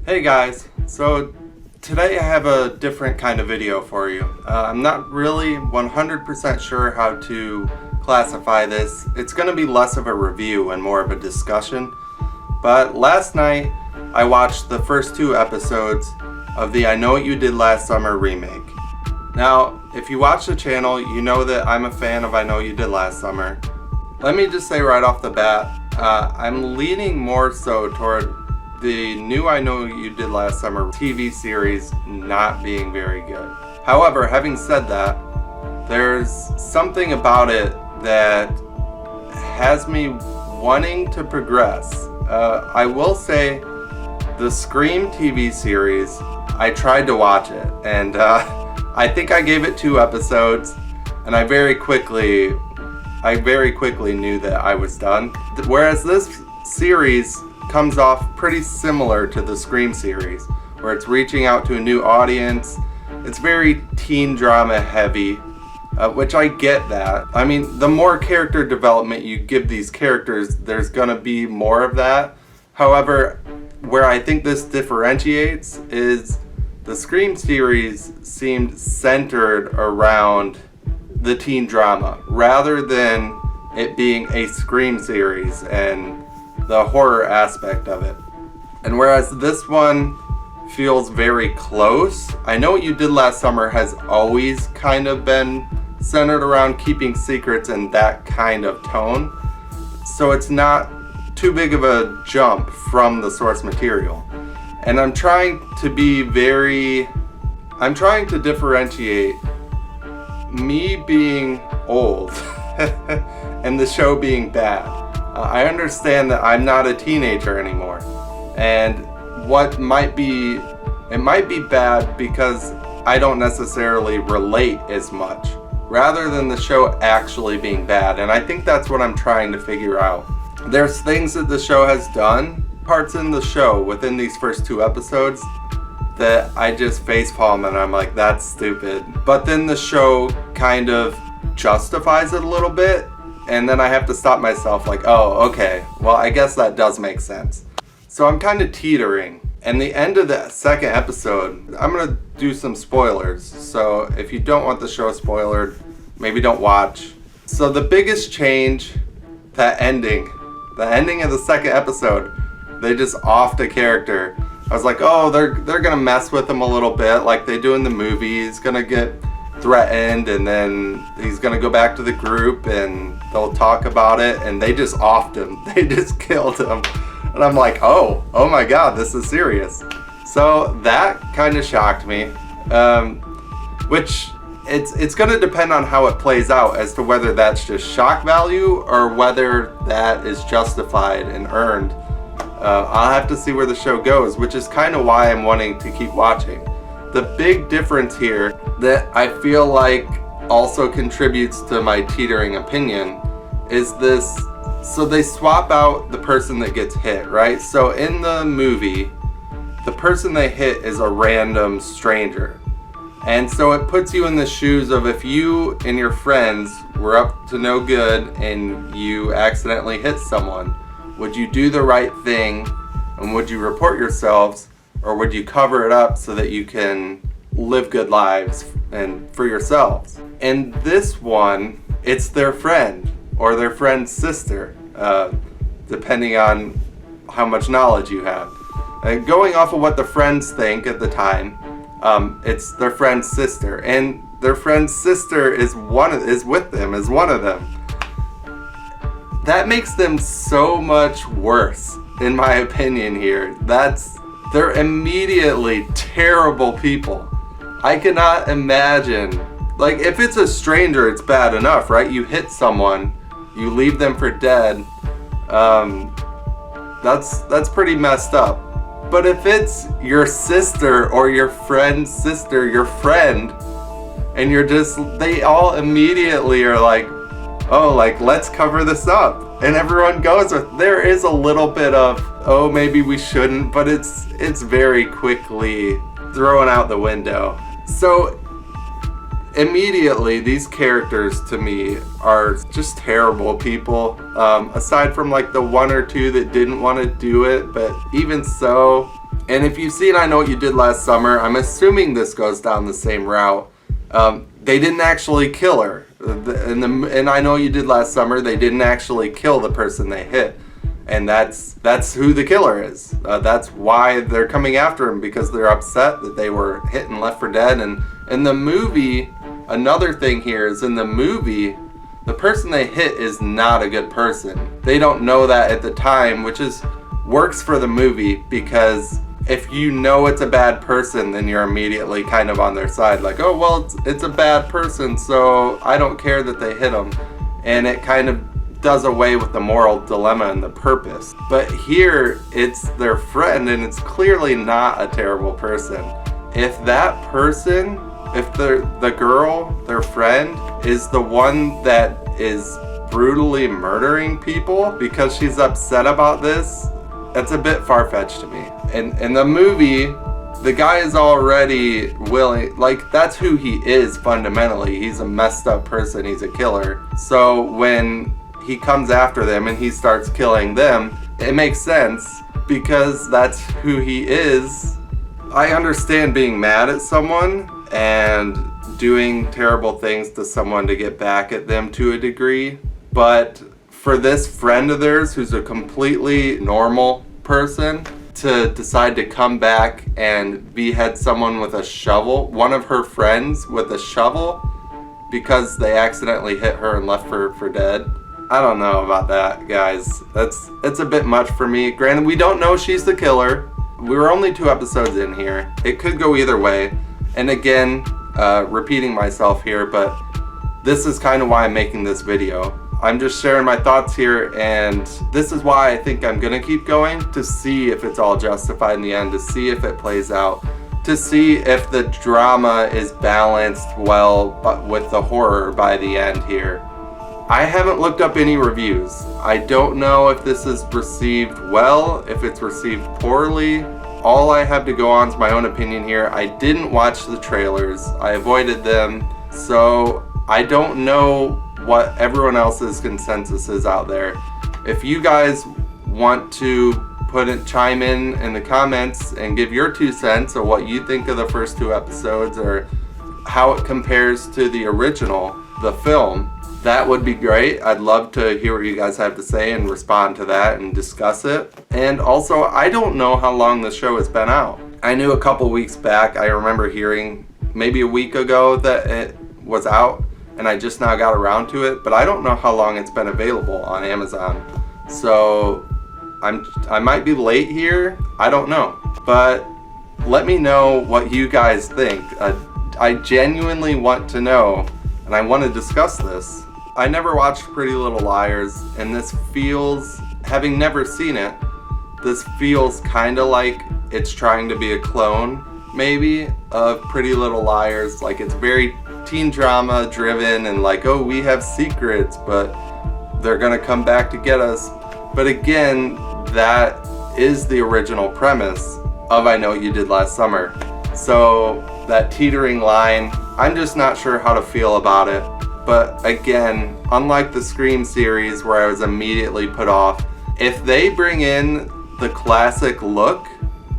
Hey guys, so today I have a different kind of video for you. I'm not really 100% sure how to classify this. It's going to be less of a review and more of a discussion. But last night I watched the first 2 episodes of the I Know What You Did Last Summer remake. Now, if you watch the channel, you know that I'm a fan of I Know What You Did Last Summer. Let me just say right off the bat, I'm leaning more so toward the new I Know What You Did Last Summer TV series not being very good. However, having said that, there's something about it that has me wanting to progress. I will say the Scream TV series, I tried to watch it, and I think I gave it 2 episodes, and I very quickly knew that I was done. Whereas this series comes off pretty similar to the Scream series, where it's reaching out to a new audience. It's very teen drama heavy, which I get that. I mean, the more character development you give these characters, there's gonna be more of that. However, where I think this differentiates is the Scream series seemed centered around the teen drama rather than it being a Scream series and the horror aspect of it. And whereas this one feels very close, I Know What You Did Last Summer has always kind of been centered around keeping secrets and that kind of tone. So it's not too big of a jump from the source material. And I'm trying to differentiate me being old and the show being bad. I understand that I'm not a teenager anymore, and it might be bad because I don't necessarily relate as much, rather than the show actually being bad. And I think that's what I'm trying to figure out. There's things that the show has done, parts in the show within these first 2 episodes, that I just facepalm and I'm like, that's stupid. But then the show kind of justifies it a little bit, and then I have to stop myself like, oh, okay, well, I guess that does make sense. So I'm kind of teetering. And the end of the 2nd episode, I'm going to do some spoilers. So if you don't want the show spoiled, maybe don't watch. So the biggest change, the ending of the 2nd episode, they just offed a character. I was like, oh, they're going to mess with him a little bit like they do in the movie. He's going to get threatened, and then he's gonna go back to the group and they'll talk about it, and they just offed him. They just killed him. And I'm like, oh my god, this is serious. So that kind of shocked me, which it's gonna depend on how it plays out as to whether that's just shock value or whether that is justified and earned. I'll have to see where the show goes, which is kind of why I'm wanting to keep watching. The big difference here that I feel like also contributes to my teetering opinion is this. So they swap out the person that gets hit, right? So in the movie, the person they hit is a random stranger. And so it puts you in the shoes of if you and your friends were up to no good and you accidentally hit someone, would you do the right thing and would you report yourselves? Or would you cover it up so that you can live good lives and for yourselves? In this one, it's their friend or their friend's sister, depending on how much knowledge you have. Going off of what the friends think at the time, it's their friend's sister, and their friend's sister is one of them. That makes them so much worse, in my opinion. Here, they're immediately terrible people. I cannot imagine. Like, if it's a stranger, it's bad enough, right? You hit someone, you leave them for dead. That's pretty messed up. But if it's your sister or your friend's sister, your friend, and they all immediately are like, oh, like, let's cover this up. And everyone goes with, there is a little bit of, oh, maybe we shouldn't, but it's very quickly thrown out the window. So immediately, these characters to me are just terrible people. Aside from like the 1 or 2 that didn't want to do it, but even so, And if you've seen I Know What You Did Last Summer, I'm assuming this goes down the same route. They didn't actually kill her. And I Know What You Did Last Summer, they didn't actually kill the person they hit. And that's who the killer is. That's why they're coming after him, because they're upset that they were hit and left for dead. And in the movie, another thing here is in the movie, the person they hit is not a good person. They don't know that at the time, which works for the movie, because if you know it's a bad person, then you're immediately kind of on their side. Like, oh, well, it's a bad person, so I don't care that they hit him. And it kind of does away with the moral dilemma and the purpose. But here, it's their friend, and it's clearly not a terrible person. If that person, if the girl, their friend, is the one that is brutally murdering people because she's upset about this, that's a bit far-fetched to me. And in the movie, the guy is already willing, like, that's who he is fundamentally. He's a messed up person, he's a killer. So when he comes after them and he starts killing them, it makes sense because that's who he is. I understand being mad at someone and doing terrible things to someone to get back at them to a degree, but for this friend of theirs who's a completely normal person to decide to come back and behead someone with a shovel, one of her friends with a shovel, because they accidentally hit her and left her for dead. I don't know about that, guys. It's a bit much for me. Granted, we don't know she's the killer. We were only 2 episodes in here. It could go either way. And again, repeating myself here, but this is kind of why I'm making this video. I'm just sharing my thoughts here, and this is why I think I'm gonna keep going, to see if it's all justified in the end, to see if it plays out, to see if the drama is balanced well but with the horror by the end here. I haven't looked up any reviews. I don't know if this is received well, if it's received poorly. All I have to go on is my own opinion here. I didn't watch the trailers. I avoided them. So I don't know what everyone else's consensus is out there. If you guys want to chime in the comments and give your 2 cents of what you think of the first 2 episodes or how it compares to the original, the film, that would be great. I'd love to hear what you guys have to say and respond to that and discuss it. And also, I don't know how long the show has been out. I knew a couple weeks back, I remember hearing maybe a week ago that it was out, and I just now got around to it, but I don't know how long it's been available on Amazon. So I might be late here, I don't know. But let me know what you guys think. I genuinely want to know, and I want to discuss this. I never watched Pretty Little Liars, and this feels, having never seen it, this feels kind of like it's trying to be a clone, maybe, of Pretty Little Liars. Like, it's very teen drama driven and like, oh, we have secrets, but they're gonna come back to get us. But again, that is the original premise of I Know What You Did Last Summer. So that teetering line, I'm just not sure how to feel about it. But again, unlike the Scream series where I was immediately put off, if they bring in the classic look,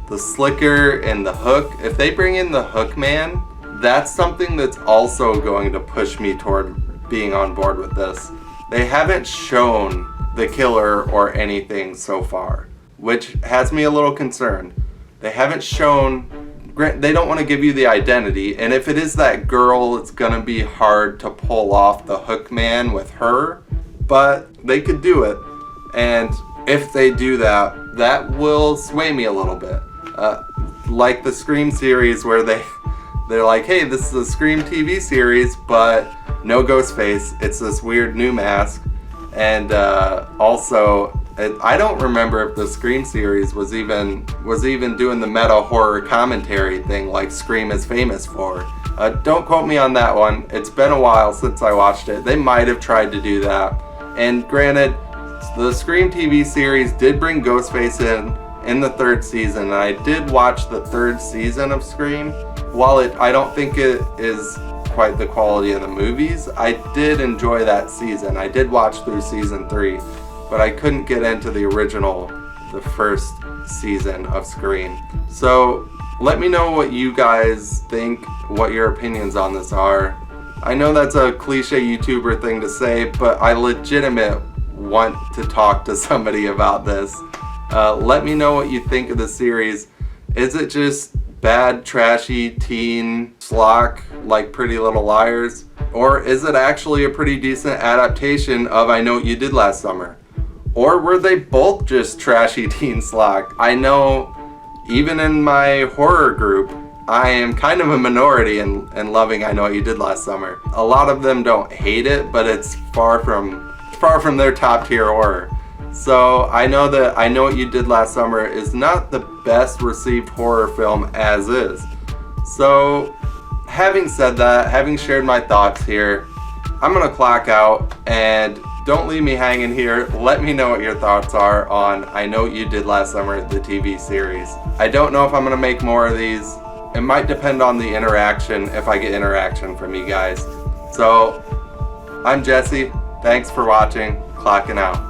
the slicker and the hook, if they bring in the hook man, that's something that's also going to push me toward being on board with this. They haven't shown the killer or anything so far, which has me a little concerned. They haven't shown, they don't want to give you the identity, and if it is that girl, it's gonna be hard to pull off the hook man with her, but they could do it. And if they do that, that will sway me a little bit. Like the Scream series where they're like, hey, this is a Scream TV series, but no Ghostface. It's this weird new mask. And also, I don't remember if the Scream series was even doing the meta horror commentary thing like Scream is famous for. Don't quote me on that one. It's been a while since I watched it. They might have tried to do that. And granted, the Scream TV series did bring Ghostface in the 3rd season, and I did watch the 3rd season of Scream. While I don't think it is quite the quality of the movies, I did enjoy that season. I did watch through season 3, but I couldn't get into the original the first season of Scream. So let me know what you guys think, what your opinions on this are. I know that's a cliche YouTuber thing to say, but I legitimately want to talk to somebody about this. Let me know what you think of the series. Is it just bad, trashy teen schlock like Pretty Little Liars? Or is it actually a pretty decent adaptation of I Know What You Did Last Summer? Or were they both just trashy teen schlock? I know even in my horror group, I am kind of a minority in loving I Know What You Did Last Summer. A lot of them don't hate it, but it's far from their top tier horror. So I know that I Know What You Did Last Summer is not the best received horror film as is. So having said that, having shared my thoughts here, I'm gonna clock out, and don't leave me hanging here. Let me know what your thoughts are on I Know What You Did Last Summer, the TV series. I don't know if I'm gonna make more of these. It might depend on the interaction, if I get interaction from you guys. So I'm Jesse. Thanks for watching. Clocking out.